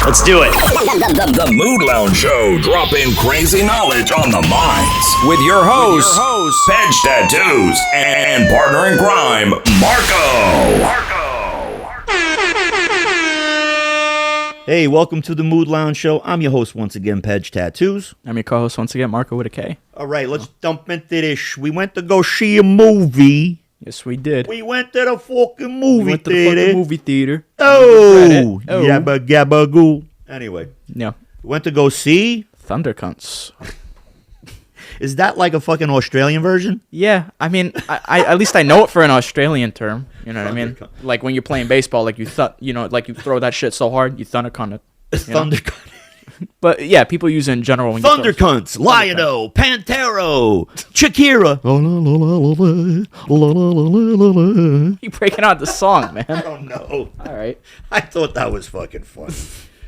Let's do it. The Mood Lounge Show, dropping crazy knowledge on the minds. With your hosts, Pedge Tattoos, and partner in crime, Marco. Hey, welcome to the Mood Lounge Show. I'm your host once again, Pedge Tattoos. I'm your co-host once again, Marco with a K. All right, let's dump into this. We went to go see a movie. Yes, we did. We went to the fucking movie We went to theater. the fucking movie theater. Oh, Oh. yabba gabba goo. Anyway, Yeah. we went to go see. Thundercunts. Is that like a fucking Australian version? Yeah, I mean, I at least I know it for an Australian term. You know what I mean? Like when you're playing baseball, like you like you throw that shit so hard, you thundercunt it. Thundercunt. But yeah, people use it in general. When Thundercunts, Lion-O, Pantero, Shakira. you breaking out the song, man. Oh no. All right. I thought that was fucking fun.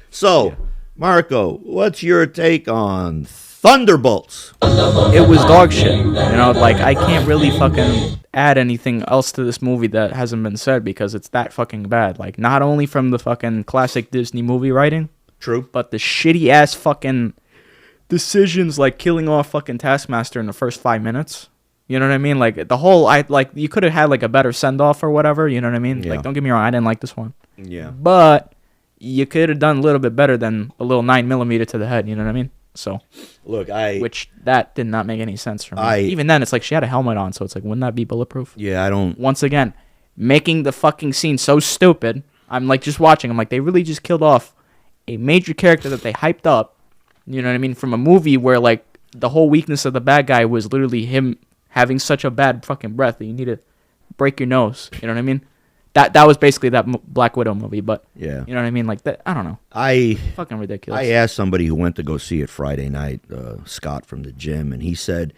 So, Marco, what's your take on Thunderbolts? It was dog shit. You know, like I can't really fucking add anything else to this movie that hasn't been said because it's that fucking bad. Like not only from the fucking classic Disney movie writing, True, but the shitty ass fucking decisions like killing off fucking Taskmaster in the first 5 minutes. You know what I mean? Like the whole you could have had like a better send off or whatever, you know what I mean? Yeah. Like don't get me wrong, I didn't like this one. Yeah. But you could have done a little bit better than a little 9mm to the head, you know what I mean? So Look, which that did not make any sense for me. Even then it's like she had a helmet on, so it's like wouldn't that be bulletproof? Yeah, I don't. Once again, making the fucking scene so stupid. I'm like just watching, I'm like they really just killed off a major character that they hyped up, you know what I mean, from a movie where like the whole weakness of the bad guy was literally him having such a bad fucking breath that you need to break your nose, you know what I mean? That was basically that Black Widow movie, but Yeah. you know what I mean, like that. I don't know, fucking ridiculous. I asked somebody who went to go see it Friday night, Scott from the gym, and he said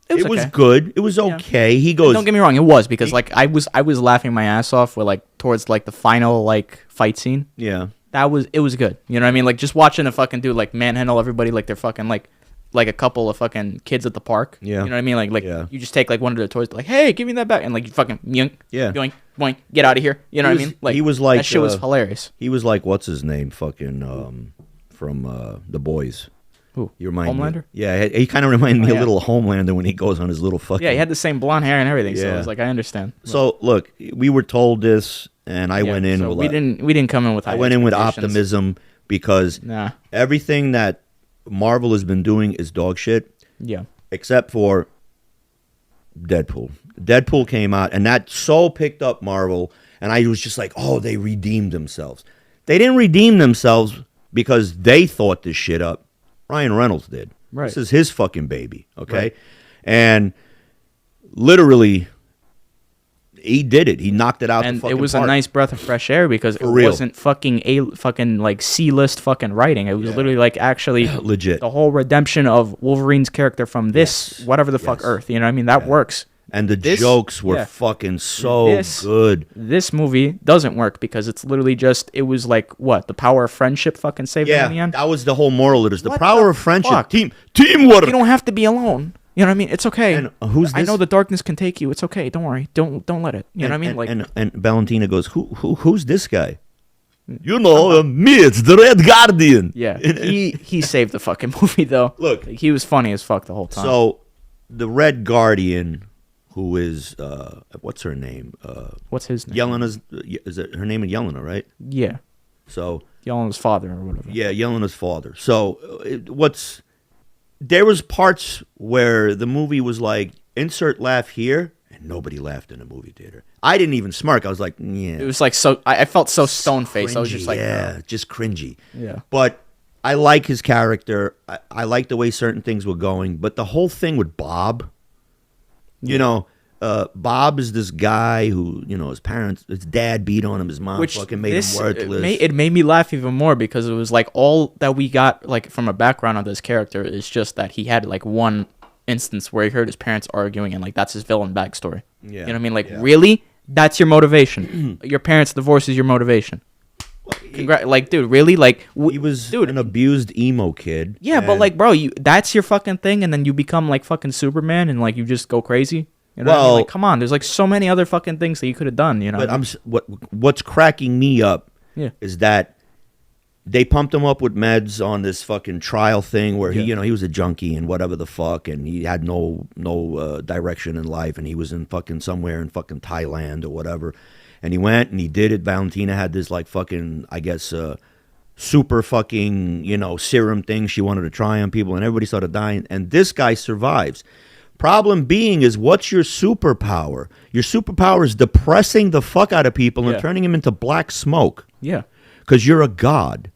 it was okay. good. It was okay. He goes, Don't get me wrong, it was because like I was laughing my ass off with like towards like the final like fight scene. yeah. It was good. You know what I mean? Like just watching a fucking dude like manhandle everybody like they're fucking like a couple of fucking kids at the park. Yeah. You know what I mean? Like Yeah. you just take like one of their toys, like, hey, give me that back, and like you fucking yoink, Yeah. yoink, boink, get out of here. You know what I mean? Like he was like that shit was hilarious. He was like, what's his name? Fucking from The Boys. Who? You remind Homelander? me. Yeah, he kind of reminded me Oh, a yeah. little of Homelander when he goes on his little fucking. Yeah, he had the same blonde hair and everything. So Yeah. it was like I understand. So look, we were told this, and I went in. So with we didn't come in with. I high went in with expectations. optimism because Nah. everything that Marvel has been doing is dog shit, Yeah. except for Deadpool. Deadpool came out, and that so picked up Marvel, and I was just like, oh, they redeemed themselves. They didn't redeem themselves because they thought this shit up. Ryan Reynolds did. Right. This is his fucking baby, okay? Right. And literally, he did it. He knocked it out. And the fucking it was park. a nice breath of fresh air because it real. wasn't fucking like C-list fucking writing. It was literally like actually Legit. the whole redemption of Wolverine's character from this whatever the fuck Yes. Earth. You know what I mean? That works. And the This- jokes were yeah. fucking so This- good. This movie doesn't work because it's literally just it was like what the power of friendship fucking saved them in the Yeah, end. that was the whole moral. It is the What power the of friendship, fuck? teamwork. You don't have to be alone. You know what I mean? It's okay. And who's I this? know the darkness can take you. It's okay. Don't worry. Don't let it. You know what I mean? Like and Valentina goes, who's this guy? You know, me. It's the Red Guardian. yeah, he saved the fucking movie though. Look. Like, he was funny as fuck the whole time. So, the Red Guardian, who is what's her name? What's his name? Yelena's. Is it her name? Is Yelena, right? Yeah, So Yelena's father or whatever. yeah, Yelena's father. So there was parts where the movie was like insert laugh here, and nobody laughed in the movie theater. I didn't even smirk. I was like, yeah. It was like so. I felt so stone faced. I was just like, yeah, just cringy. Yeah. But I like his character. I like the way certain things were going. But the whole thing with Bob, you know, Bob is this guy who, you know, his dad beat on him, his mom fucking made him worthless. It made me laugh even more because it was like all that we got like from a background of this character is just that he had like one instance where he heard his parents arguing and like that's his villain backstory. Yeah. You know what I mean? Like really, that's your motivation. Your parents' divorce is your motivation. Like, dude, really? Like, He was an abused emo kid. yeah, but like, bro, that's your fucking thing, and then you become like fucking Superman, and like you just go crazy. You know what I mean? Well- Like, come on, there's like so many other fucking things that you could have done. You know, But what's cracking me up Yeah. is that they pumped him up with meds on this fucking trial thing where he was a junkie and whatever the fuck, and he had no direction in life, and he was in fucking somewhere in fucking Thailand or whatever, and he went and he did it. Valentina had this like fucking, I guess, super fucking, serum thing she wanted to try on people, and everybody started dying, and this guy survives. Problem being is, what's your superpower? Your superpower is depressing the fuck out of people and turning them into black smoke. Yeah. Because you're a god.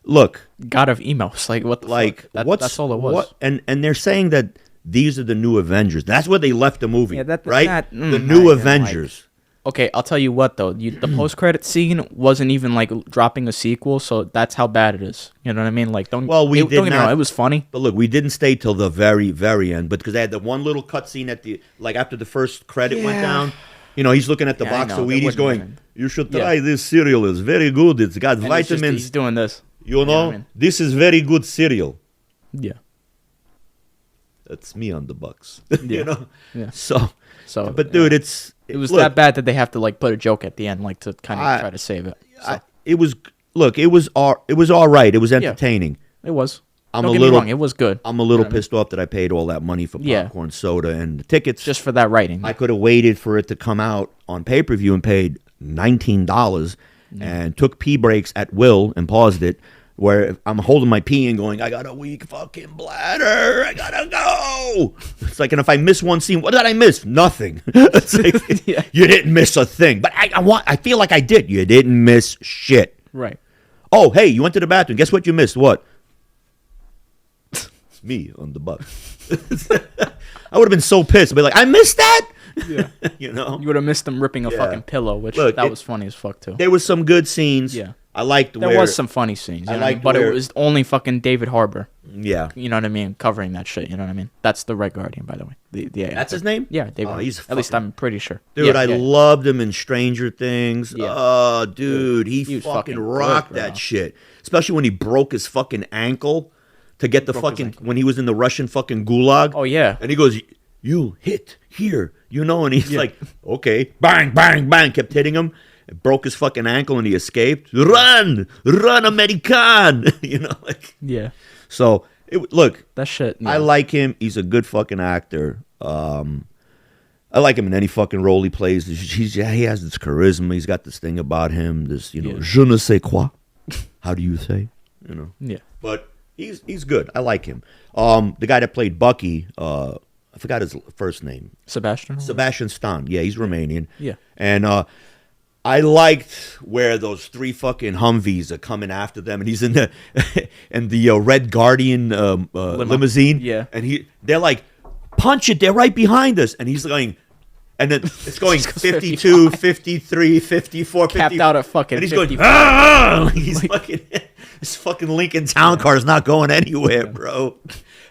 Look. God of emos. Like, what the fuck? That's all it was. And they're saying that these are the new Avengers. That's where they left the movie, right? The not new even, Avengers. Okay, I'll tell you what, though. The post-credit scene wasn't even, like, dropping a sequel, so that's how bad it is. You know what I mean? Like, don't get me wrong, it was funny. But look, we didn't stay till the very, very end, but because they had the one little cutscene at the, like, after the first credit went down. He's looking at the box of weed. He's going, you should try this cereal. It's very good. It's got vitamins. He's doing this. You know what I mean? This is very good cereal. Yeah. That's me on the box. Yeah. Yeah. But dude, it was that bad that they have to like put a joke at the end, like to kind of try to save it. So. It was all right. It was entertaining. It was. Don't get me wrong, it was good. I'm a little pissed off that I paid all that money for popcorn, soda, and the tickets. Just for that writing. I could have waited for it to come out on pay-per-view and paid $19 and took pee breaks at will and paused it, where I'm holding my pee and going, I got a weak fucking bladder. I gotta go. It's like, and if I miss one scene, what did I miss? Nothing. It's like, you didn't miss a thing. But I feel like I did. You didn't miss shit. Right. Oh, hey, you went to the bathroom. Guess what you missed? What? Me on the bus. I would have been so pissed. I'd be like, I missed that? Yeah. You would have missed them ripping a fucking pillow, which that was funny as fuck too. There was some good scenes. Yeah. I liked there was some funny scenes, but it was only fucking David Harbour. Yeah. You know what I mean? Covering that shit, you know what I mean? That's the Red Guardian, by the way. That's his name? Yeah, David. At least I'm pretty sure. Dude, I loved him in Stranger Things. Yeah. Oh, dude, he fucking rocked that shit. Especially when he broke his fucking ankle to get the fucking, when he was in the Russian fucking gulag. Oh, yeah. And he goes, you hit here, and he's like, okay, bang, bang, bang, kept hitting him. It broke his fucking ankle and he escaped. Run, American, Yeah. So, look. That shit. Yeah. I like him. He's a good fucking actor. I like him in any fucking role he plays. He has this charisma. He's got this thing about him. This, je ne sais quoi. How do you say? Yeah. But he's good. I like him. The guy that played Bucky, I forgot his first name. Sebastian Stan. Yeah, he's Romanian. Yeah. And I liked where those three fucking Humvees are coming after them, and he's in the Red Guardian limousine. Yeah. And they're like, punch it, they're right behind us. And he's going, and then it's going 52, 53, 54, 50. Capped out at fucking and he's 55. going, ah! He's fucking, this fucking Lincoln Town Car is not going anywhere, bro.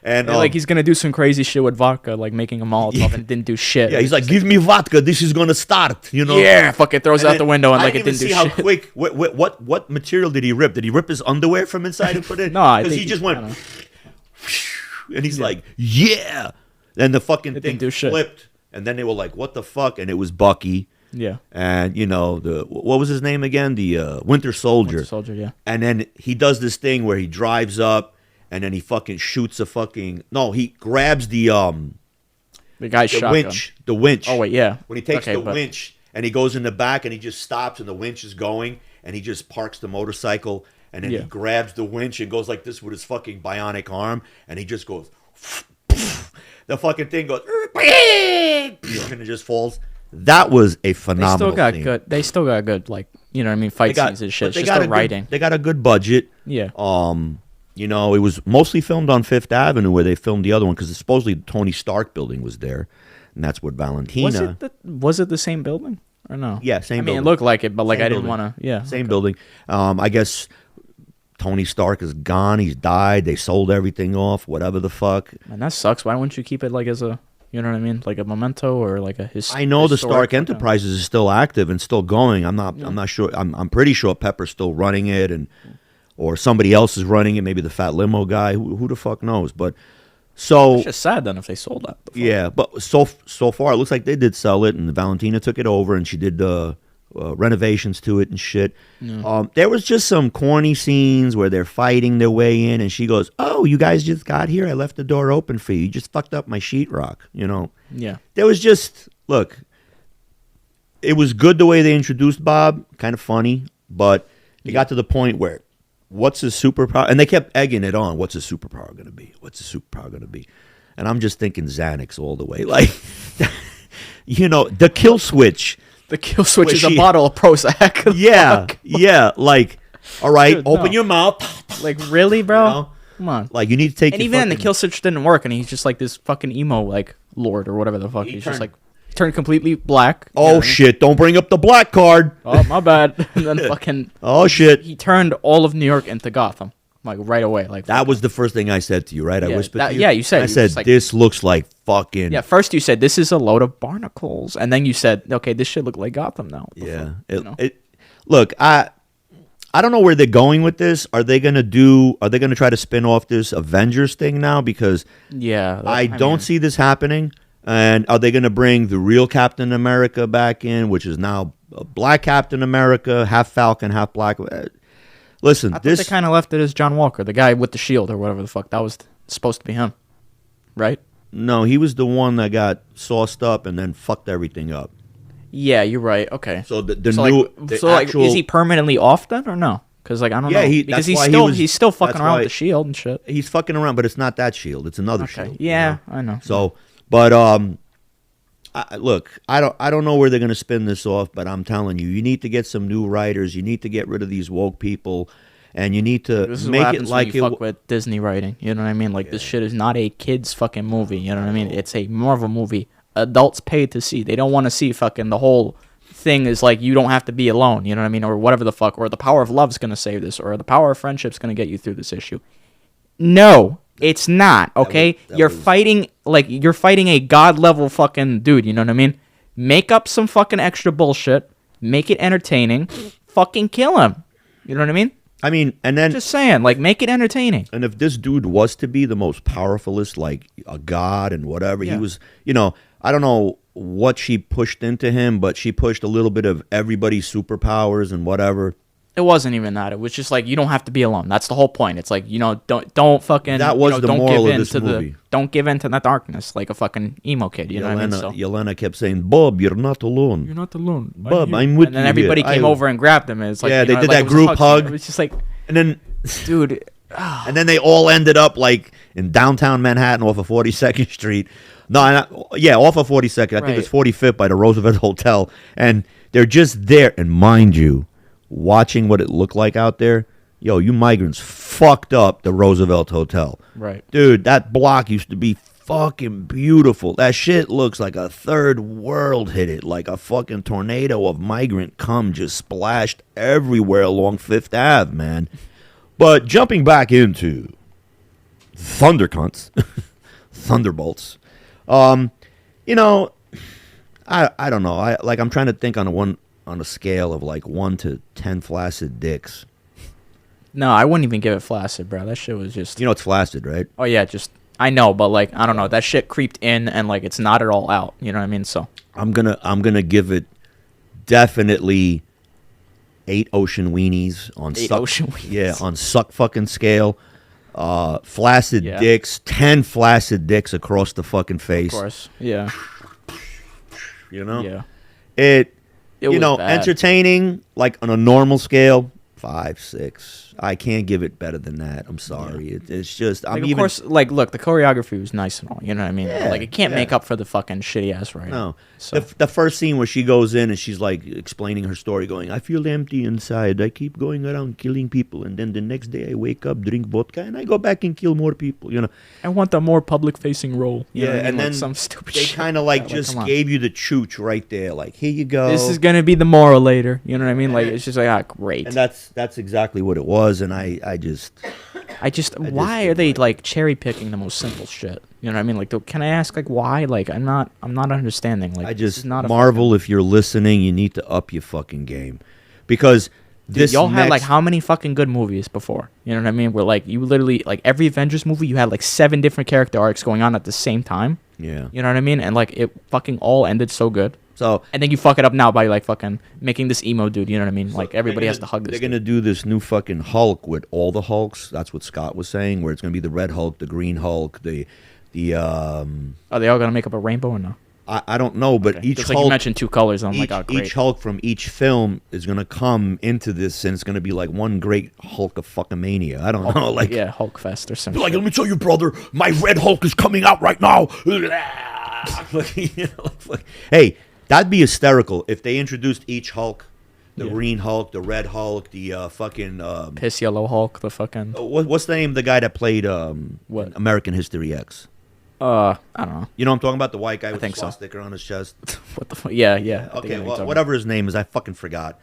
And like he's gonna do some crazy shit with vodka, like making a Molotov, and didn't do shit. Yeah, he's like, give me vodka, this is gonna start, Yeah, fucking throws it out the window and like it didn't do shit. I didn't see how quick. What material did he rip? Did he rip his underwear from inside and put it? No, I think he just went, and he's like, yeah. And the fucking thing flipped, and then they were like, what the fuck? And it was Bucky. Yeah. And what was his name again? The Winter Soldier. Winter Soldier, yeah. And then he does this thing where he drives up. And then he fucking shoots he grabs the guy's shotgun. The winch. Oh, wait, yeah. When he takes winch and he goes in the back and he just stops and the winch is going and he just parks the motorcycle and then he grabs the winch and goes like this with his fucking bionic arm and he just goes, the fucking thing goes, and it just falls. That was a phenomenal thing. They still got good, like, fight scenes and shit. It's just the writing. They got a good budget. Yeah. It was mostly filmed on Fifth Avenue where they filmed the other one because supposedly the Tony Stark building was there, and that's what Valentina. Was it the same building or no? Yeah, same building. I mean, it looked like it, but like I didn't want to. Yeah, same building. I guess Tony Stark is gone. He's died. They sold everything off. Whatever the fuck. And that sucks. Why wouldn't you keep it like as a, you know what I mean, like a memento or like a I know the Stark Enterprises is still active and still going. I'm not sure. I'm pretty sure Pepper's still running it and. Or somebody else is running it, maybe the fat limo guy. Who the fuck knows? But so it's just sad then if they sold that. Yeah, but so far it looks like they did sell it, and Valentina took it over, and she did renovations to it and shit. Yeah. There was just some corny scenes where they're fighting their way in, and she goes, "Oh, you guys just got here. I left the door open for you. You just fucked up my sheetrock." You know. Yeah. There was just look. It was good the way they introduced Bob, kind of funny, but it got to the point where, what's his superpower? And they kept egging it on. What's his superpower going to be? What's his superpower going to be? And I'm just thinking Xanax all the way. Like, you know, the kill switch. The kill switch Where is she- a bottle of Prozac. Yeah, Fuck. yeah. Like, all right, Dude, open no. your mouth. Like, really, bro? You know? Come on. Like, you need to take And your even then, the fucking- kill switch didn't work, and he's just like this fucking emo, like, lord or whatever the fuck. He's just turned- like, turned completely black. You know Oh, what I mean? shit. Don't bring up the black card. Oh, my bad. And then fucking, Oh, shit. he turned all of New York into Gotham. Like, right away. Like, That was the first thing I said to you, right? I Yeah, whispered that- to you. yeah, you said- I you were said, just like- this looks like fucking... yeah, first you said, this is a load of barnacles. And then you said, okay, this should look like Gotham now. Yeah. you know? Look, I don't know where they're going with this. Are they gonna try to spin off this Avengers thing now? Because Yeah. I don't mean, see this happening. And are they gonna bring the real Captain America back in, which is now a black Captain America, half Falcon, half black? Listen, I thought they kind of left it as John Walker, the guy with the shield or whatever the fuck. That was supposed to be him. Right? no, he was the one that got sauced up and then fucked everything up. Yeah, you're right. Okay. So the So, new, like, the so like, actual, is he permanently off then or no? Because like I don't Yeah, know. he- Because that's why he's still fucking that's around why- with the shield and shit. he's fucking around, but it's not that shield. It's another Okay. shield. Yeah, you know? I know. So, but look, I don't know where they're gonna spin this off, but I'm telling you, you need to get some new writers. You need to get rid of these woke people, and you need to This is what make it happens like when you it. fuck with Disney writing. You know what I mean? Like this shit is not a kids fucking movie. You know what I mean? It's a Marvel movie. Adults pay to see. They don't want to see fucking the whole thing is like you don't have to be alone. You know what I mean? Or whatever the fuck. Or the power of love's gonna save this. Or the power of friendship's gonna get you through this issue. No, it's not. Okay, you're fighting a god level fucking dude. You know what I mean? Make up some fucking extra bullshit. Make it entertaining. Fucking kill him. You know what I mean? I mean, and then Just saying, like, make it entertaining. and if this dude was to be the most powerfulest, like a god and whatever, Yeah. he was. You know, I don't know what she pushed into him, but she pushed a little bit of everybody's superpowers and whatever. It wasn't even that. It was just like you don't have to be alone. That's the whole point. It's like don't fucking. That was the don't moral give of in this to movie. Don't give in to that darkness like a fucking emo kid. You know what I mean? So Yelena kept saying, "Bob, you're not alone. you're not alone, Bob, I'm with And then you everybody here. came I- over and grabbed him. And it's like Yeah, you they know, did like that it was a group scene. hug. It was just like, And then dude. and then they all ended up like in downtown Manhattan off of 42nd Street. No, off of 42nd. I think it's 45th by the Roosevelt Hotel. And they're just there. And mind you, watching what it looked like out there, yo, you migrants fucked up the Roosevelt Hotel. Right. Dude, that block used to be fucking beautiful. That shit looks like a third world hit it. Like a fucking tornado of migrant cum just splashed everywhere along Fifth Ave, man. But jumping back into Thundercunts, Thunderbolts, you know, I don't know. I'm trying to think on a scale of like 1 to 10 flaccid dicks. No, I wouldn't even give it flaccid, bro. That shit was just. You know it's flaccid, right? Oh yeah, just I know, but like I don't know. That shit creeped in and like it's not at all out. You know what I mean? So I'm gonna give it definitely 8 ocean weenies on 8 suck, ocean weenies. Yeah, on suck fucking scale. Flaccid Yeah. dicks, 10 flaccid dicks across the fucking face. of course, yeah, You know? yeah. It It was bad. entertaining, like on a normal scale, 5, 6. I can't give it better than that. I'm sorry. It's just Like, I'm of even course, like, look, the choreography was nice and all. You know what I mean? Yeah, Like, it can't yeah. make up for the fucking shitty ass writing. no. So The first scene where she goes in and she's like explaining her story, going, "I feel empty inside. I keep going around killing people, and then the next day I wake up, drink vodka, and I go back and kill more people." You know? I want a more public-facing role. You know what I mean? and Like, then some stupid they shit. kind of like Yeah, just come on. gave you the chooch right there, like, "Here you go." This is gonna be the moral later. You know what I mean? Like, it's just like, ah, great. and that's exactly what it was, and I just Why are they like cherry picking the most simple shit? You know what I mean? Like, can I ask like why? Like, I'm not understanding. Like, I this just is not a Marvel, if you're listening, you need to up your fucking game, because this y'all had like next- how many fucking good movies before? You know what I mean? Where like you literally like every Avengers movie, you had like 7 different character arcs going on at the same time. yeah. You know what I mean? And like it fucking all ended so good. So And then you fuck it up now by like fucking making this emo dude. You know what I mean? Like everybody has to hug this. They're gonna do this new fucking Hulk with all the Hulks. That's what Scott was saying. Where it's gonna be the Red Hulk, the Green Hulk, the Are they all gonna make up a rainbow or no? I don't know, but Okay. each Just Hulk, like you mentioned 2 colors. And I'm like, oh, great. each Hulk from each film is gonna come into this, and it's gonna be like one great Hulk of fucking mania. I don't know, like yeah, Hulk Fest or something. like let me tell you, brother, my Red Hulk is coming out right now. Hey, that'd be hysterical if they introduced each Hulk, the Green Hulk, the Red Hulk, the fucking Piss Yellow Hulk, the fucking what's the name of the guy that played What? American History X? I don't know. You know what I'm talking about? The white guy with the think so. swastika on his chest. What the fuck? Yeah. I think I Okay, know what you're well, talking whatever his name is, I fucking forgot.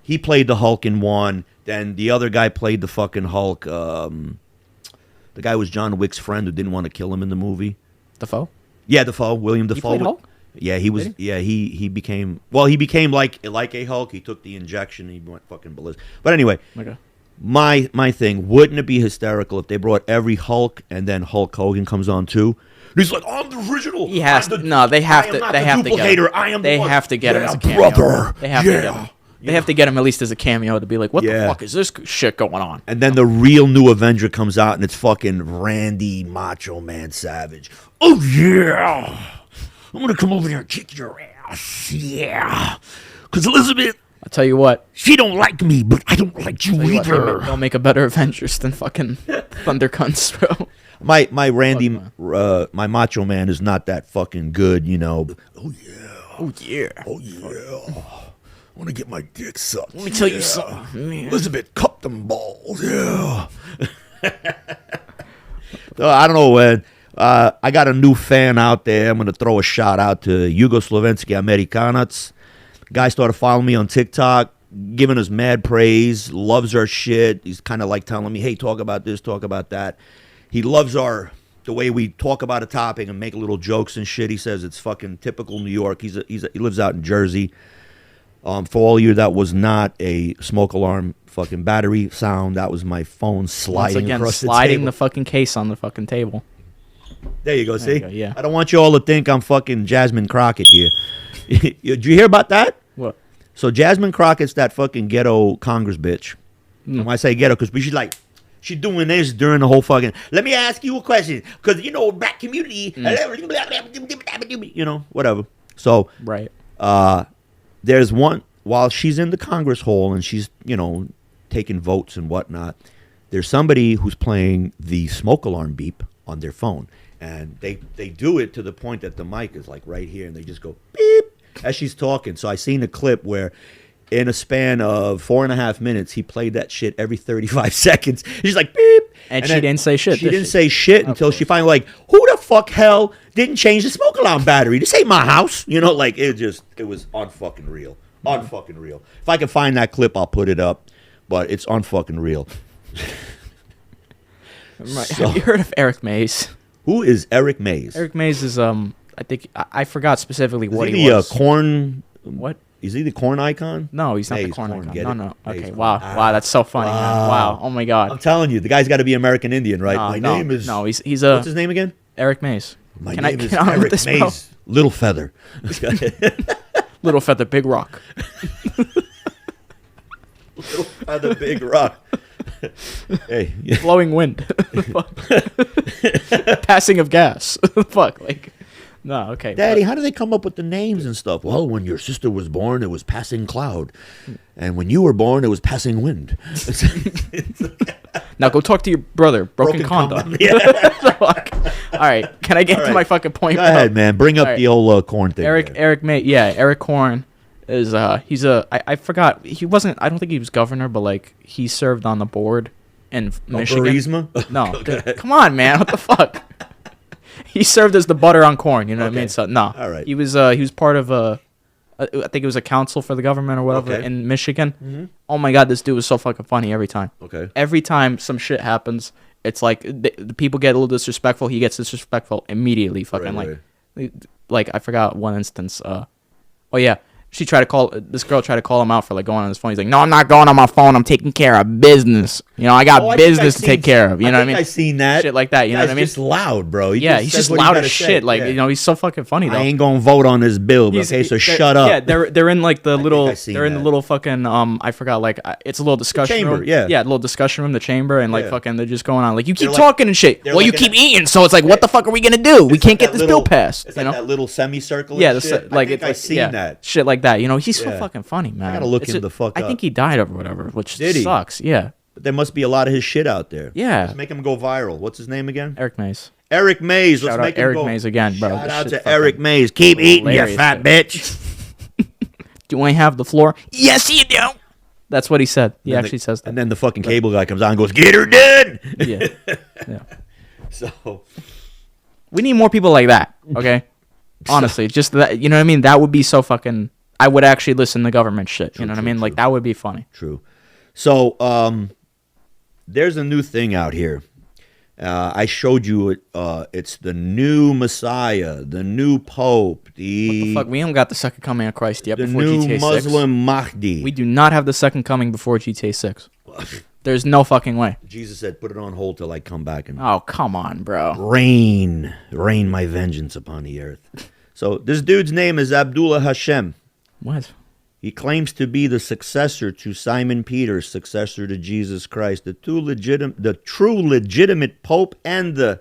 He played the Hulk in one. Then the other guy played the fucking Hulk. The guy was John Wick's friend who didn't want to kill him in the movie. about. Defoe? Yeah, Defoe, William Defoe. played Hulk? Yeah, he was. Did Yeah, he became. Well, he became like a Hulk. He took the injection. He went fucking ballistic. But anyway, Okay. my thing, wouldn't it be hysterical if they brought every Hulk and then Hulk Hogan comes on too? He's like, I'm the original. He has I'm to. No, they have I am to. not They the have to get duplicator. him. I am the They one. have to get him Yeah, as a cameo. brother. They have to get Yeah. him. They have to get him at least as a cameo to be like, what the Yeah. fuck is this shit going on? And then the real new Avenger comes out, and it's fucking Randy Macho Man Savage. Oh yeah, I'm gonna come over there and kick your ass. Yeah, because Elizabeth, I'll tell you what. she don't like me, but I don't like you Tell you what, either. they'll make a better Avengers than fucking Thundercunts, bro. My Randy, my Macho Man is not that fucking good, you know. Oh yeah, Oh yeah. oh yeah. I want to get my dick sucked. Let me tell you something. Elizabeth, cup them balls. Yeah. So, I don't know, man. I got a new fan out there. I'm going to throw a shout out to Jugoslovenski Amerikanac. Guy started following me on TikTok, giving us mad praise, loves our shit. He's kind of like telling me, hey, talk about this, talk about that. He loves the way we talk about a topic and make little jokes and shit. He says it's fucking typical New York. He lives out in Jersey. For all you, that was not a smoke alarm fucking battery sound. That was my phone sliding Once again, across sliding the the table. fucking case on the fucking table. There you go, see? you go, yeah. I don't want you all to think I'm fucking Jasmine Crockett here. Did you hear about that? What? So Jasmine Crockett's that fucking ghetto Congress bitch. And when I say ghetto, because she's like, she's doing this during the whole fucking, let me ask you a question, because, you know, black community, you know, whatever. So Right. there's one, while she's in the Congress hall and she's, you know, taking votes and whatnot, there's somebody who's playing the smoke alarm beep on their phone. And they do it to the point that the mic is like right here and they just go beep as she's talking. So I seen a clip where in a span of 4.5 minutes, he played that shit every 35 seconds. She's like, beep. And she then didn't say shit, She did didn't she? say shit until she finally like, who the fuck hell didn't change the smoke alarm battery? This ain't my house. You know, like it was unfucking real. Unfucking real. If I can find that clip, I'll put it up. But it's unfucking real. Right. Have you heard of Eric Mays? Who is Eric Mays? Eric Mays is I think I forgot specifically Is what he he the was. corn? What? Is he the corn icon? No, he's not the Mays, corn corn, icon. get No, it? no. Mays, Okay. corn. Wow. Wow. That's so funny. Man. Wow. Oh my I'm God. telling you, the guy's got to be American Indian, right? No, My no, name is. no. He's a What's his name again? Eric Mays. My Can name I is get on with Eric this, bro? Mays. Little Feather. Little feather, big rock. Little Feather, big rock. Hey. Blowing wind. Passing of gas. Fuck. Like. No. Okay. Daddy, how do they come up with the names and stuff? Well, when your sister was born, it was passing cloud. And when you were born, it was passing wind. Now go talk to your brother. Broken condom. Yeah. Fuck. All right. Can I get to right. my fucking point? Go bro? ahead, man. Bring up All right. the old corn thing. there. Eric May. Yeah. Eric Horn is he's I forgot, he wasn't, I don't think he was governor, but like he served on the board in Michigan. Burisma? No, dude, come on, man, what the fuck? He served as the butter on corn, you know what I mean? So no, All right. he was part of I think it was a council for the government or whatever Okay. in Michigan. Oh my God, this dude was so fucking funny every time. Okay. Every time some shit happens, it's like the people get a little disrespectful. He gets disrespectful immediately. Fucking Right, like I forgot one instance. Oh yeah, This girl tried to call him out for like going on his phone. He's like, no, I'm not going on my phone. I'm taking care of business. You know, I got business to take care of. You know what I mean? I seen that. Shit like that. You know what I mean? He's just loud, bro. He's just loud as shit. Like, you know, he's so fucking funny though. I ain't gonna vote on this bill, okay? So shut up. Yeah, they're in like the little, the little fucking I forgot, like it's a little discussion room. Yeah, a little discussion room, the chamber, and like fucking they're just going on like, you keep like, talking and shit. Well, you keep eating, so it's like, what the fuck are we gonna do? We can't get this bill passed. It's like that little semicircle. Yeah, I seen that shit like that. You know, he's so fucking funny, man. I gotta look him the fuck up. I think he died or whatever, which sucks. Yeah. But there must be a lot of his shit out there. Yeah. Let's make him go viral. What's his name again? Eric Mays. Eric Mays. Let's make him Eric Mays again, bro. Shout out to Eric Mays. Keep eating, you fat bitch. Do I have the floor? Yes, you do. That's what he said. He actually says that. And then the fucking cable guy comes on and goes, get her done. Yeah. So. We need more people like that, okay? Honestly, just that, you know what I mean? That would be so fucking... I would actually listen to government shit. You know what I mean? Like, that would be funny. True. So, there's a new thing out here. I showed you it. It's the new Messiah, the new Pope. What the fuck? We haven't got the second coming of Christ yet before new GTA 6. Muslim Mahdi. We do not have the second coming before GTA 6. There's no fucking way. Jesus said, put it on hold till I come back and oh, come on, bro. Rain my vengeance upon the earth. So this dude's name is Abdullah Hashem. What? He claims to be the successor to Simon Peter's successor to Jesus Christ, the true legitimate Pope, and the...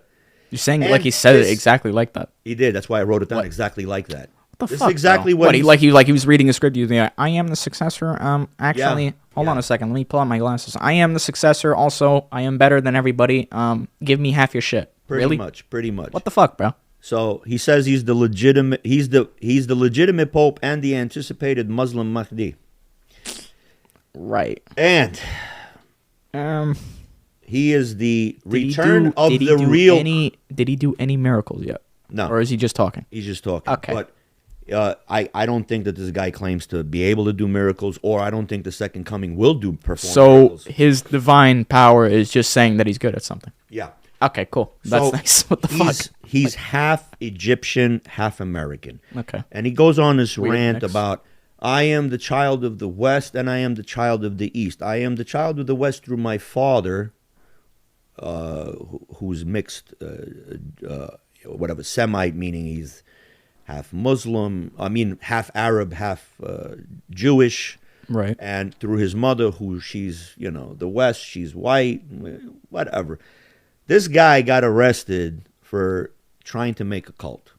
You're saying like he said it exactly like that. He did. That's why I wrote it down exactly like that. What the this fuck? Is exactly bro? what he was reading a script. He was like, I am the successor. Actually, hold on a second. Let me pull out my glasses. I am the successor. Also, I am better than everybody. Give me half your shit. Pretty much. What the fuck, bro? So he says he's the legitimate. He's the legitimate Pope and the anticipated Muslim Mahdi. Right. And he is the return of the real. Did he do any miracles yet? No. Or is he just talking? He's just talking. Okay. But I don't think that this guy claims to be able to do miracles, or I don't think the second coming will perform miracles. So his divine power is just saying that he's good at something. Yeah. Okay, cool. That's nice. What the fuck? He's half Egyptian, half American. Okay. And he goes on this Weird rant mix. about, I am the child of the West and I am the child of the East. I am the child of the West through my father, who's mixed, whatever, Semite, meaning he's half Muslim, half Arab, half Jewish. Right. And through his mother, who she's, the West, she's white, whatever. This guy got arrested for trying to make a cult.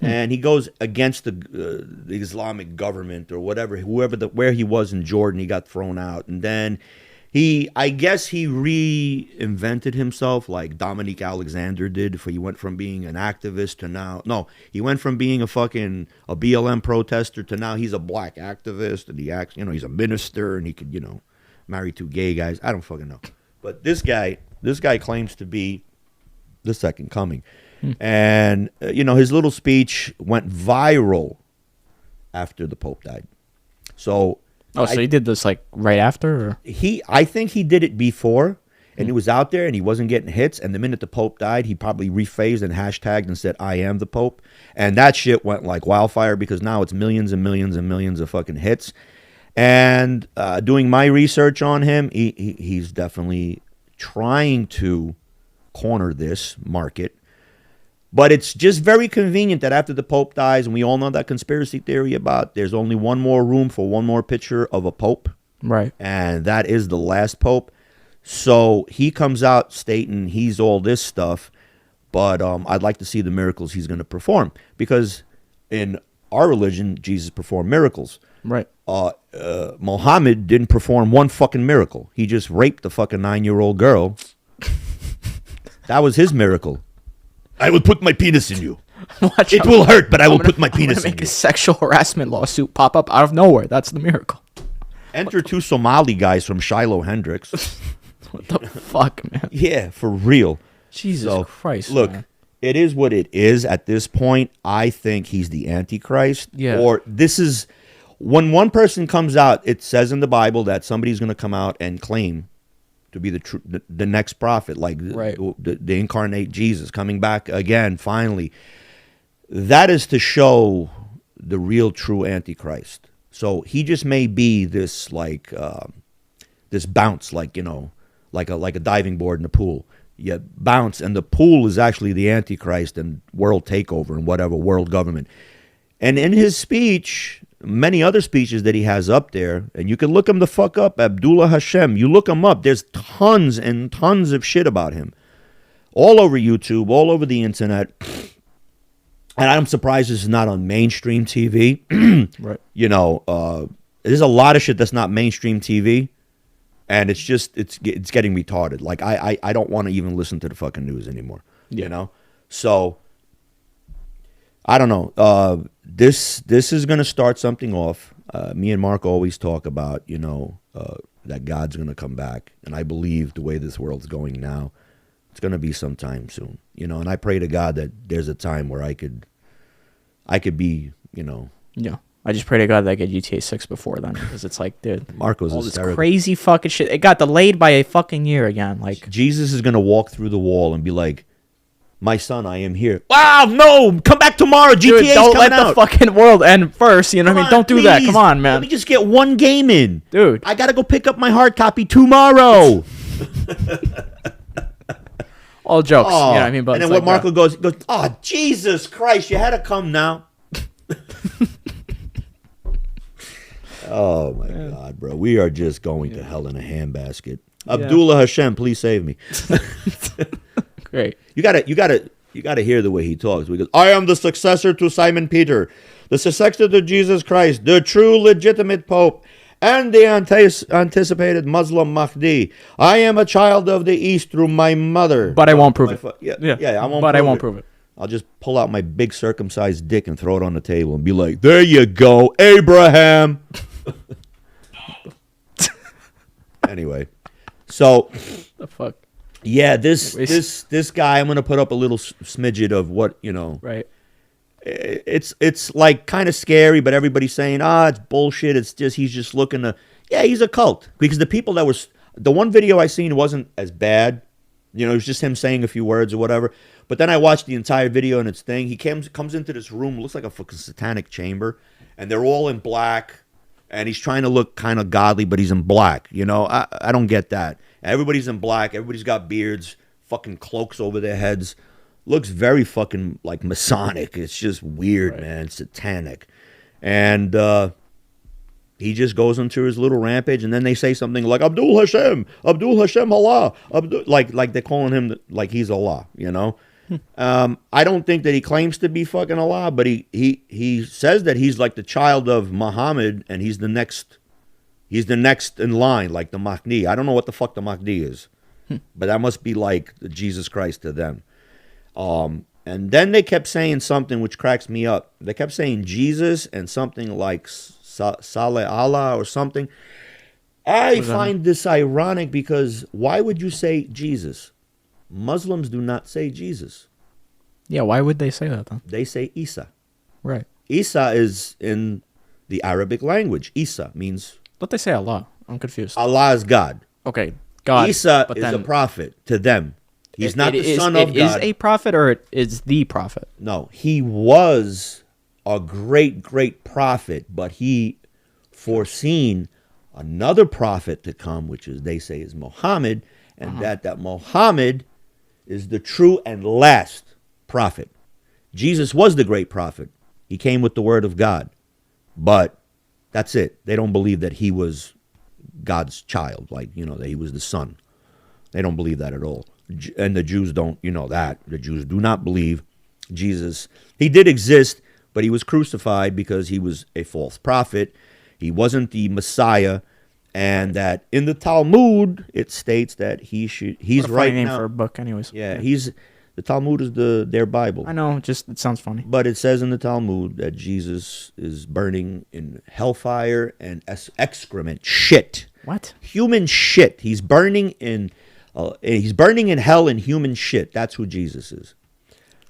And he goes against the Islamic government or whatever, where he was in Jordan, he got thrown out. And then I guess he reinvented himself like Dominique Alexander did. He went from being an activist to he went from being a BLM protester to now he's a black activist, and he acts, he's a minister, and he could, marry two gay guys. I don't fucking know. But this guy claims to be the second coming. And, his little speech went viral after the Pope died. So... so he did this like right after? Or? I think he did it before, and it was out there, and he wasn't getting hits. And the minute the Pope died, he probably rephased and hashtagged and said, I am the Pope. And that shit went like wildfire, because now it's millions and millions and millions of fucking hits. And doing my research on him, he's definitely trying to corner this market. But it's just very convenient that after the Pope dies, and we all know that conspiracy theory about there's only one more room for one more picture of a Pope. Right. And that is the last Pope. So he comes out stating he's all this stuff, but I'd like to see the miracles he's going to perform. Because in our religion, Jesus performed miracles. Right. Muhammad didn't perform one fucking miracle. He just raped the fucking 9-year-old girl. That was his miracle. I will put my penis in you. It will hurt, but I will put my penis in you. Make a sexual harassment lawsuit pop up out of nowhere. That's the miracle. Enter two Somali guys from Shiloh Hendrix. What the fuck, man? Yeah, for real. Jesus Christ. Look, man. It is what it is at this point. I think he's the Antichrist. Yeah. Or this is, when one person comes out, it says in the Bible that somebody's going to come out and claim to be the next prophet, like right. the incarnate Jesus coming back again, finally. That is to show the real true Antichrist. So he just may be this like this bounce, like like a diving board in a pool. You bounce, and the pool is actually the Antichrist and world takeover and whatever world government. And in his speech, many other speeches that he has up there, and you can look him the fuck up, Abdullah Hashem. You look him up. There's tons and tons of shit about him, all over YouTube, all over the internet. And I'm surprised this is not on mainstream TV. Right. There's a lot of shit that's not mainstream TV, and it's getting retarded. Like I don't want to even listen to the fucking news anymore. So I don't know. This is gonna start something off. Me and Mark always talk about that God's gonna come back, and I believe the way this world's going now, it's gonna be sometime soon. And I pray to God that there's a time where I could be. Yeah. I just pray to God that I get GTA 6 before then, because it's like, dude, Marco's all this hysterical. crazy fucking shit. It got delayed by a fucking year again. Like, Jesus is gonna walk through the wall and be like, "My son, I am here." Wow, no, come back tomorrow. dude, GTA's don't coming let out. the fucking world end first. You know what I mean? Don't do that. Please. Come on, man. Let me just get one game in, Dude. I gotta go pick up my hard copy tomorrow. All jokes. You know what I mean? But and then it's what like Marco goes, "Oh, Jesus Christ, you had to come now." Oh my God, bro, we are just going to hell in a handbasket. Abdullah Hashem, please save me. Great. You gotta hear the way he talks. He goes, "I am the successor to Simon Peter, the successor to Jesus Christ, the true legitimate Pope, and the anticipated Muslim Mahdi. I am a child of the East through my mother." But I won't prove it. I won't. But I won't prove it. I'll just pull out my big circumcised dick and throw it on the table and be like, "There you go, Abraham." Anyway, so The fuck. yeah, this guy, I'm gonna put up a little smidget of what Right. It's like kind of scary, but everybody's saying, it's bullshit. It's just he's just looking to, he's a cult, because the people that was the one video I seen wasn't as bad. It was just him saying a few words or whatever. But then I watched the entire video and its thing. He comes into this room, looks like a fucking satanic chamber, and they're all in black. And he's trying to look kind of godly, but he's in black. I don't get that. Everybody's in black. Everybody's got beards, fucking cloaks over their heads. Looks very fucking like Masonic. It's just weird, right, man. Satanic. And he just goes into his little rampage, and then they say something like, Abdul Hashem Allah. Like they're calling him like he's Allah, I don't think that he claims to be fucking Allah, but he says that he's like the child of Muhammad, and he's the next in line, like the Mahdi. I don't know what the fuck the Mahdi is, but that must be like the Jesus Christ to them. And then they kept saying something which cracks me up. They kept saying Jesus and something like Saleh Allah or something. I find this ironic, because why would you say Jesus? Muslims do not say Jesus. Yeah, why would they say that then? They say Isa. Right. Isa is in the Arabic language. Isa means... But they say Allah. I'm confused. Allah is God. Okay, God. Isa is a prophet to them. He's not the son of God. Is a prophet, or it is the prophet? No, he was a great, great prophet, but he foreseen another prophet to come, which is, they say, is Muhammad, and that Muhammad is the true and last prophet. Jesus was the great prophet. He came with the word of God. But that's it. They don't believe that he was God's child, like, that he was the son. They don't believe that at all. And the Jews don't, that. The Jews do not believe Jesus. He did exist, but he was crucified because he was a false prophet. He wasn't the Messiah. And that in the Talmud, it states that he's what a right funny name now for a book, anyways. Yeah, the Talmud is their Bible. I know, just it sounds funny. But it says in the Talmud that Jesus is burning in hellfire and excrement, shit. What? Human shit. He's burning in hell in human shit. That's who Jesus is.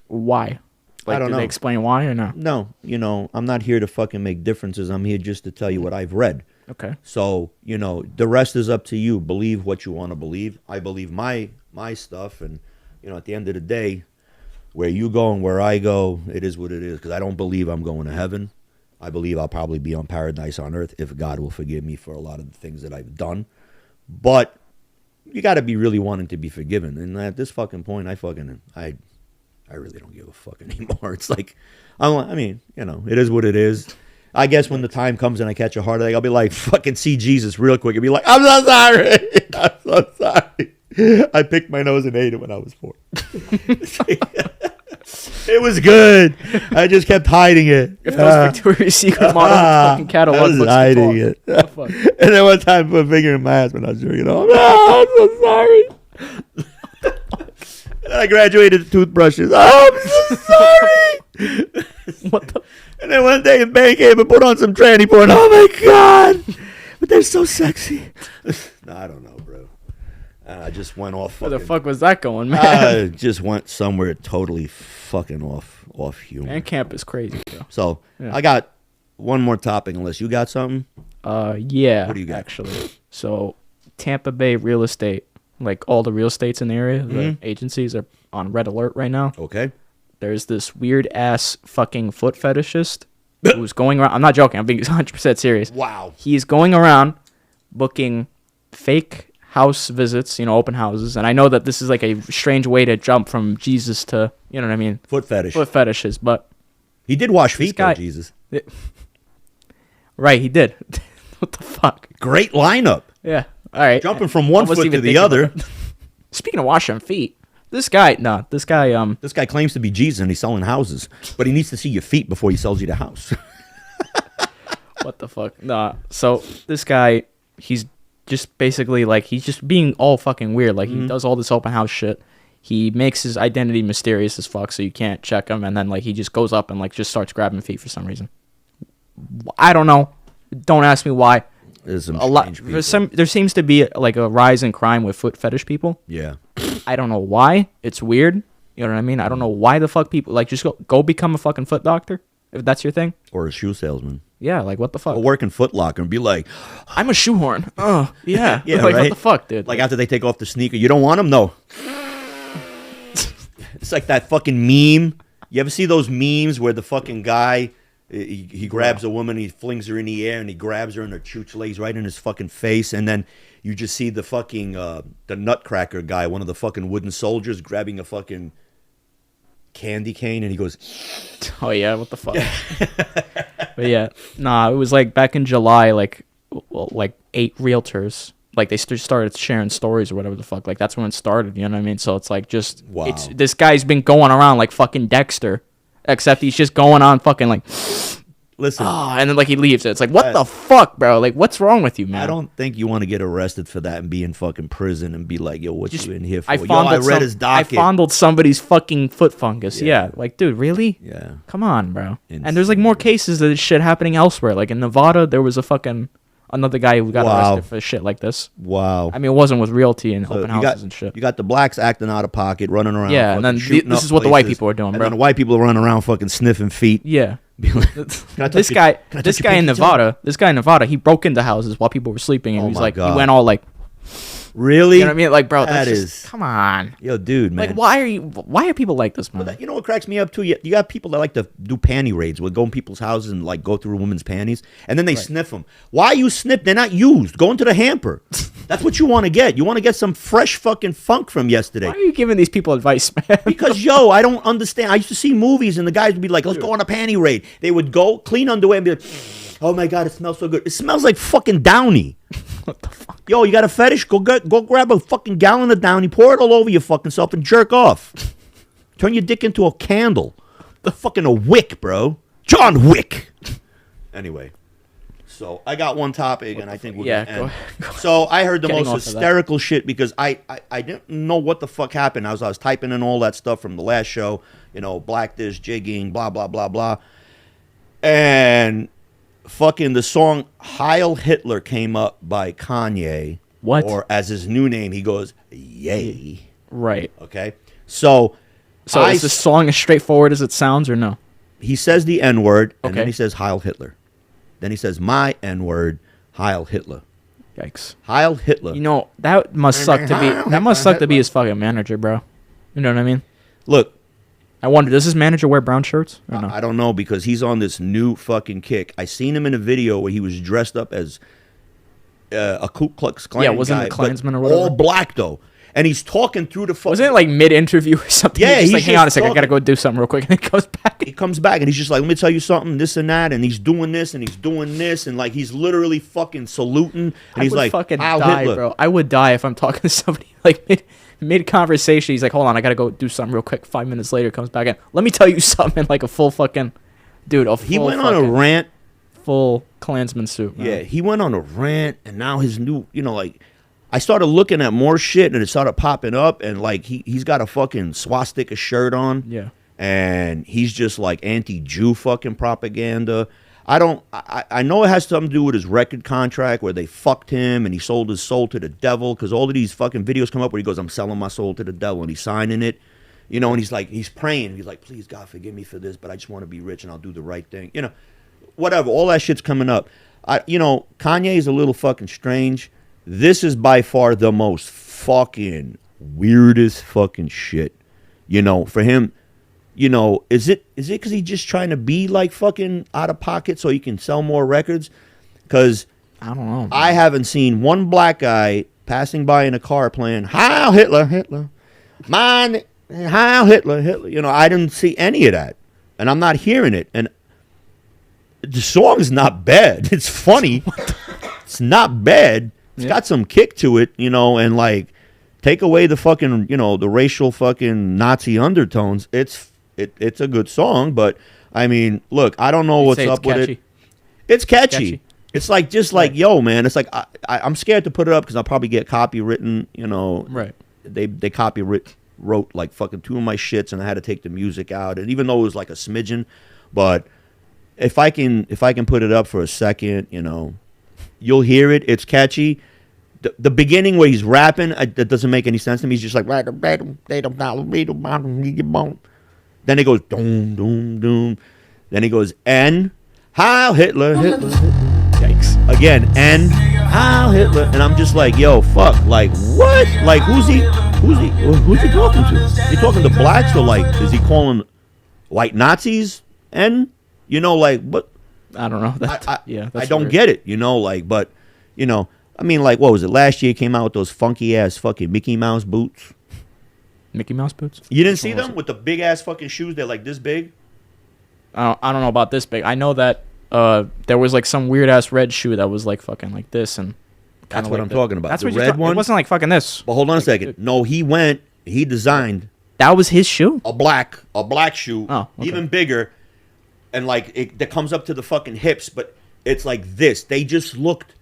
Why? I don't know. Did they explain why or no? No, I'm not here to fucking make differences. I'm here just to tell you what I've read. Okay. So, the rest is up to you. Believe what you want to believe. I believe my stuff, and at the end of the day, where you go and where I go, it is what it is, because I don't believe I'm going to heaven. I believe I'll probably be on paradise on earth if God will forgive me for a lot of the things that I've done. But you got to be really wanting to be forgiven. And at this fucking point, I really don't give a fuck anymore. It's like, I mean, you know, it is what it is. I guess when the time comes and I catch a heart attack, I'll be like, fucking see Jesus real quick and be like, I'm so sorry. I'm so sorry. I picked my nose and ate it when I was 4. It was good. I just kept hiding it. If those Victoria's Secret models fucking catalog I was books hiding it. And then one time I put a finger in my ass when I was drinking. Oh, I'm so sorry. And I graduated the toothbrushes. Oh, I'm so sorry. What the? And then one day, a band came and put on some tranny porn. Oh my god! But they're so sexy. No, I don't know, bro. I just went off. Where the fuck was that going, man? I just went somewhere totally fucking off humor. Man, camp is crazy, bro. So I got one more topic, unless you got something. Yeah. What do you got? Actually, so Tampa Bay real estate, like all the real estates in the area, the agencies are on red alert right now. Okay. There's this weird ass fucking foot fetishist who's going around. I'm not joking. I'm being 100% serious. Wow. He's going around booking fake house visits, you know, open houses. And I know that this is like a strange way to jump from Jesus to, you know what I mean? Foot fetish. Foot fetishes, but He did wash feet, guy- though, Jesus. right, he did. What the fuck? Great lineup. Yeah. All right. Jumping from one I wasn't foot to even the thinking other. about it. Speaking of washing feet, this guy, This guy claims to be Jesus and he's selling houses, but he needs to see your feet before he sells you the house. what the fuck? Nah. So this guy, he's just basically like, he's just being all fucking weird. Like he does all this open house shit. He makes his identity mysterious as fuck, so you can't check him. And then like he just goes up and like just starts grabbing feet for some reason. I don't know. Don't ask me why. There's some A lot. strange people. There seems to be like a rise in crime with foot fetish people. Yeah. I don't know why. It's weird. You know what I mean? I don't know why the fuck people like just go become a fucking foot doctor if that's your thing. Or a shoe salesman. Yeah, like what the fuck? Go work in Foot Locker and be like, I'm a shoehorn. Oh, yeah. Yeah, like right? what the fuck, dude? like after they take off the sneaker, you don't want them? No. It's like that fucking meme. You ever see those memes where the fucking guy, he grabs a woman, he flings her in the air, and he grabs her and her chooch lays right in his fucking face, and then you just see the fucking, the Nutcracker guy, one of the fucking wooden soldiers, grabbing a fucking candy cane, and he goes, Oh yeah, what the fuck? But yeah, nah, it was like back in July, like 8 realtors, like they started sharing stories or whatever the fuck. Like that's when it started, you know what I mean? So it's like just, Wow. this guy's been going around like fucking Dexter, except he's just going on fucking like, listen, and then like he leaves it. It's like, what the fuck, bro? Like what's wrong with you, man? I don't think you want to get arrested for that and be in fucking prison and be like, yo, what you in here for? I Yo, I fondled, read his docket. I fondled somebody's fucking foot fungus. Yeah. Like, dude, really? Yeah. Come on, bro. Insane. And there's like more cases of this shit happening elsewhere. Like in Nevada, there was a fucking another guy who got arrested for shit like this. Wow. I mean, it wasn't with realty and open you houses and shit. You got the blacks acting out of pocket, running around. Yeah, and then shooting this up is what the white places, people are doing, and bro. then the white people are running around fucking sniffing feet. Yeah. Be like, "Can I touch This your- guy, can I touch this your guy in pinky toe?" Nevada, he broke into houses while people were sleeping, and Oh he's my like, God. he went all like, Really? you know what I mean? Like, bro, That that's is- just, come on. Yo, dude, man. Like, why are people like this, man? You know what cracks me up too? You got people that like to do panty raids. Would go in people's houses and like go through a woman's panties, and then they sniff them. Why you sniff? They're not used. Go into the hamper. That's what you want to get. You want to get some fresh fucking funk from yesterday. Why are you giving these people advice, man? Because, yo, I don't understand. I used to see movies and the guys would be like, let's go on a panty raid. They would go, clean underwear and be like, oh my God, it smells so good. It smells like fucking Downy. What the fuck? Yo, you got a fetish? Go grab a fucking gallon of Downy, pour it all over your fucking self and jerk off. Turn your dick into a candle. The fucking a wick, bro. John Wick. Anyway. So I got one topic, and I think we're Yeah, gonna end. So I heard the Getting most off of that. hysterical shit because I didn't know what the fuck happened. I was typing in all that stuff from the last show, you know, black this, jigging, blah blah blah blah, and fucking the song "Heil Hitler" came up by Kanye. What? Or as his new name, he goes, "Yay." Right. Okay. So Is the song as straightforward as it sounds, or no? he says the N word, and then Okay. he says Heil Hitler. Then he says my N word, Heil Hitler. Yikes. Heil Hitler. You know, that must suck to be his fucking manager, bro. You know what I mean? Look, I wonder, does his manager wear brown shirts? Or no? I don't know, because he's on this new fucking kick. I seen him in a video where he was dressed up as a Ku Klux Klan wasn't guy, it Klansman but or whatever? all black though, and he's talking through the phone. Wasn't it like mid-interview or something? Yeah, he's he's like, hang just on a second, I talking. gotta go do something real quick, and he goes back. He comes back and he's just like, let me tell you something, this and that, and he's doing this and he's doing this, and like he's literally fucking saluting, and he's like, fucking Heil die, Hitler. bro. I would die if I'm talking to somebody like mid conversation. He's like, hold on, I gotta go do something real quick. 5 minutes later, comes back in. Let me tell you something. Like a full fucking dude. He went on a rant. Full Klansman suit. Man. Yeah, he went on a rant, and now his new, like, I started looking at more shit, and it started popping up, and like he's got a fucking swastika shirt on. Yeah. And he's just like anti-Jew fucking propaganda. I know it has something to do with his record contract where they fucked him and he sold his soul to the devil, because all of these fucking videos come up where he goes, I'm selling my soul to the devil, and he's signing it, and he's like, he's praying. He's like, please, God, forgive me for this, but I just want to be rich and I'll do the right thing. Whatever. All that shit's coming up. Kanye is a little fucking strange. This is by far the most fucking weirdest fucking shit. For him. Is it because he's just trying to be like fucking out of pocket so he can sell more records? Because I don't know. Man. I haven't seen one black guy passing by in a car playing Heil Hitler, Hitler, mine, Heil Hitler, Hitler. I didn't see any of that, and I'm not hearing it. And the song's not bad. It's funny. It's not bad. It's got some kick to it, and like take away the fucking, the racial fucking Nazi undertones. It's a good song, but I mean, look, I don't know what's up with it. It's catchy. It's like like, yo, man. It's like I'm scared to put it up because I'll probably get copywritten. Right. They wrote like fucking 2 of my shits, and I had to take the music out. And even though it was like a smidgen, but if I can put it up for a second, you'll hear it. It's catchy. The beginning where he's rapping, that doesn't make any sense to me. He's just like, then it goes doom doom doom. Then he goes N Heil Hitler, Hitler. Yikes. Again N Heil Hitler, and I'm just like, yo, fuck, like what? Like who's he talking to? He talking to blacks, or like is he calling white Nazis N? Like what? I don't know. That's I don't weird. get it. But I mean, like, what was it? Last year he came out with those funky ass fucking Mickey Mouse boots. Mickey Mouse boots? You didn't see them with the big ass fucking shoes? They're like this big. I don't know about this big. I know that there was like some weird ass red shoe that was like fucking like this, and that's what like I'm talking about. That's the what red one. It wasn't like fucking this. But hold on a second. No, he designed That was his shoe. a black shoe, Oh, okay. even bigger, and like that comes up to the fucking hips, but it's like this. They just looked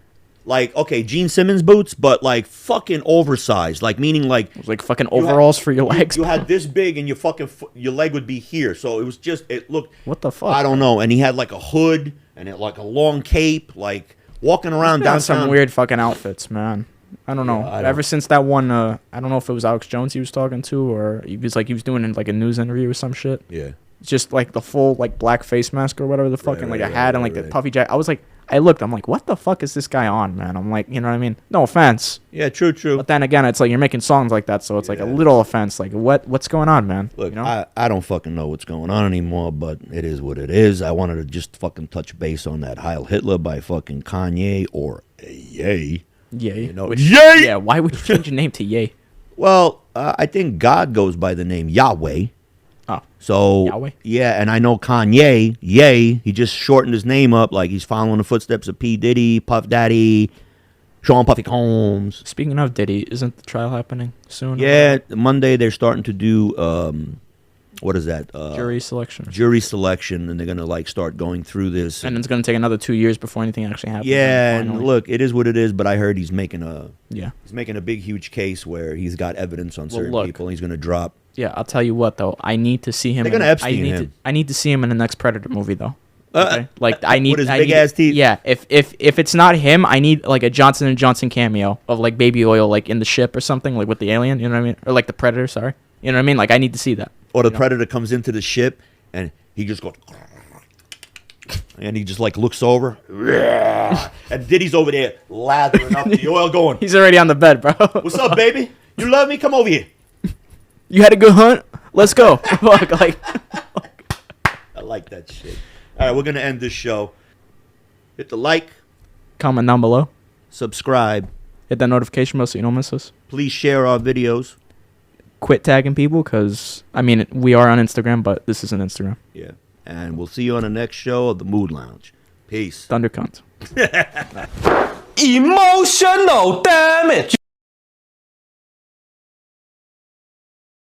like, okay, Gene Simmons boots, but like fucking oversized, like meaning like It was like fucking overalls for your legs. You had this big, and your fucking your leg would be here, so it looked. What the fuck? I don't know. And he had like a hood and like a long cape, like walking around downtown. Some weird fucking outfits, man. I don't know. I don't- Ever since that one, I don't know if it was Alex Jones he was talking to, or he was doing like a news interview or some shit. Yeah. Just like the full like black face mask or whatever the fuck, and like a hat and like the right. puffy jacket. I looked, I'm like, what the fuck is this guy on, man? I'm like, you know what I mean? No offense. Yeah, true. But then again, it's like you're making songs like that, so it's like a little offense. Like, what's going on, man? Look, you know? I don't fucking know what's going on anymore, but it is what it is. I wanted to just fucking touch base on that Heil Hitler by fucking Kanye, or Ye. Ye. Ye! Yeah, why would you change your name to Ye? Well, I think God goes by the name Yahweh. Oh. So, Yahweh? yeah, and I know Kanye, Ye, he just shortened his name up, like he's following the footsteps of P. Diddy, Puff Daddy, Sean Puffy Combs. Speaking of Diddy, isn't the trial happening soon? Yeah, Monday they're starting to do, what is that? Jury selection. Jury selection, and they're going to like start going through this. And it's going to take another 2 years before anything actually happens. Yeah, and finally. look, it is what it is, but I heard he's making a big, huge case where he's got evidence on certain people, and he's going to drop. Yeah, I'll tell you what though. I need to see him. They're gonna Epstein him. I need to see him in the next Predator movie though. Okay? Like I need with his big ass teeth. Yeah, if it's not him, I need like a Johnson and Johnson cameo of like baby oil like in the ship or something, like with the alien. You know what I mean? Or like the Predator. Sorry. You know what I mean? Like I need to see that. Or the Predator comes into the ship and he just goes, and he just like looks over, and Diddy's over there lathering up the oil, going, He's already on the bed, bro. "What's up, baby? You love me? Come over here." You had a good hunt? Let's go. Fuck, like, I like that shit. All right, we're gonna end this show. Hit the like, comment down below. subscribe. Hit that notification bell so you don't miss us. Please share our videos. Quit tagging people because, I mean, we are on Instagram, but this isn't Instagram. Yeah. And we'll see you on the next show of the Mood Lounge. Peace. Thunder cunt. Emotional damage.